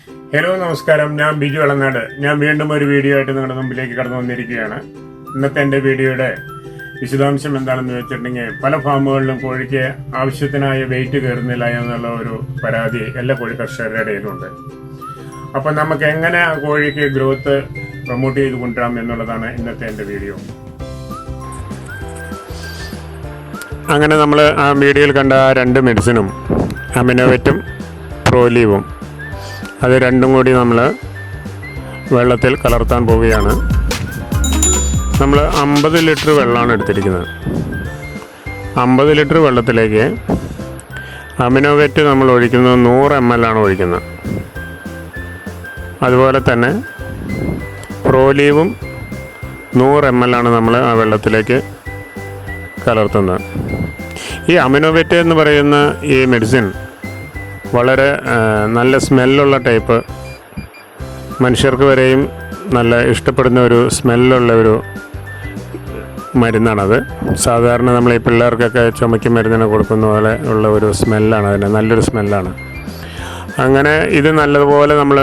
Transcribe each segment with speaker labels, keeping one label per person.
Speaker 1: Hello നമസ്കാരം, ഞാൻ ബിജു എളനാട്. ഞാൻ വീണ്ടും ഒരു വീഡിയോ ആയിട്ട് നിങ്ങളുടെ മുമ്പിലേക്ക് കടന്നു വന്നിരിക്കുകയാണ്. ഇന്നത്തെ എൻ്റെ വീഡിയോയുടെ വിശദാംശം എന്താണെന്ന് വെച്ചിട്ടുണ്ടെങ്കിൽ, പല ഫാമുകളിലും കോഴിക്ക് ആവശ്യത്തിനായ വെയിറ്റ് കയറുന്നില്ല എന്നുള്ള ഒരു പരാതി എല്ലാ കോഴി കർഷകരുടെ ഇടയിലുണ്ട്. അപ്പം നമുക്ക് എങ്ങനെ ആ കോഴിക്ക് ഗ്രോത്ത് പ്രൊമോട്ട് ചെയ്ത് കൊണ്ടുവരാം എന്നുള്ളതാണ് ഇന്നത്തെ എൻ്റെ വീഡിയോ. അങ്ങനെ നമ്മൾ ആ വീഡിയോയിൽ കണ്ട ആ രണ്ട് മെഡിസിനും, അമിനോവെറ്റും പ്രോലീവും, അത് രണ്ടും കൂടി നമ്മൾ വെള്ളത്തിൽ കലർത്താൻ പോവുകയാണ്. നമ്മൾ 50 ലിറ്റർ വെള്ളമാണ് എടുത്തിരിക്കുന്നത്. 50 ലിറ്റർ വെള്ളത്തിലേക്ക് അമിനോവെറ്റ് നമ്മൾ ഒഴിക്കുന്നത് 100 ml ആണ് ഒഴിക്കുന്നത്. അതുപോലെ തന്നെ പ്രോലീവും 100 ml ആണ് നമ്മൾ ആ വെള്ളത്തിലേക്ക് കലർത്തുന്നത്. ഈ അമിനോവെറ്റ് എന്ന് പറയുന്ന ഈ മെഡിസിൻ വളരെ നല്ല സ്മെല്ലുള്ള ടൈപ്പ്, മനുഷ്യർക്ക് വരെയും നല്ല ഇഷ്ടപ്പെടുന്ന ഒരു സ്മെല്ലുള്ള ഒരു മരുന്നാണത്. സാധാരണ നമ്മൾ ഈ പിള്ളേർക്കൊക്കെ ചുമയ്ക്ക് മരുന്നിന് കൊടുക്കുന്ന പോലെ ഉള്ള ഒരു സ്മെല്ലാണ് അതിന്, നല്ലൊരു സ്മെല്ലാണ്. അങ്ങനെ ഇത് നല്ലതുപോലെ നമ്മൾ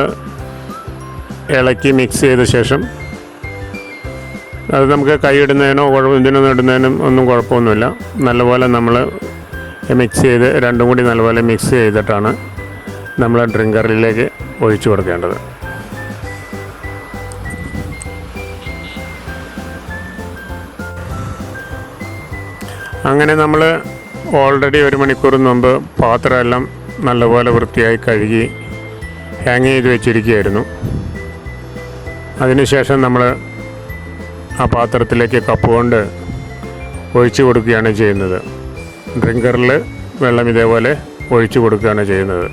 Speaker 1: ഇളക്കി മിക്സ് ചെയ്ത ശേഷം, അത് നമുക്ക് കൈയിടുന്നതിനോ ഇതിനൊന്നും ഇടുന്നതിനും ഒന്നും കുഴപ്പമൊന്നുമില്ല. നല്ലപോലെ നമ്മൾ മിക്സ് ചെയ്ത് രണ്ടും കൂടി നല്ലപോലെ മിക്സ് ചെയ്തിട്ടാണ് നമ്മൾ ഡ്രിങ്കറിലേക്ക് ഒഴിച്ചു കൊടുക്കേണ്ടത്. അങ്ങനെ നമ്മൾ ഓൾറെഡി 1 മണിക്കൂർ മുമ്പ് പാത്രമെല്ലാം നല്ലപോലെ വൃത്തിയായി കഴുകി ഹാങ് ചെയ്ത് വെച്ചിരിക്കുകയായിരുന്നു. അതിനുശേഷം നമ്മൾ ആ പാത്രത്തിലേക്ക് കപ്പ് കൊണ്ട് ഒഴിച്ചു കൊടുക്കുകയാണ് ചെയ്യുന്നത്. ഡ്രിങ്കറിൽ വെള്ളം ഇതേപോലെ ഒഴിച്ചു കൊടുക്കുകയാണ് ചെയ്യുന്നത്.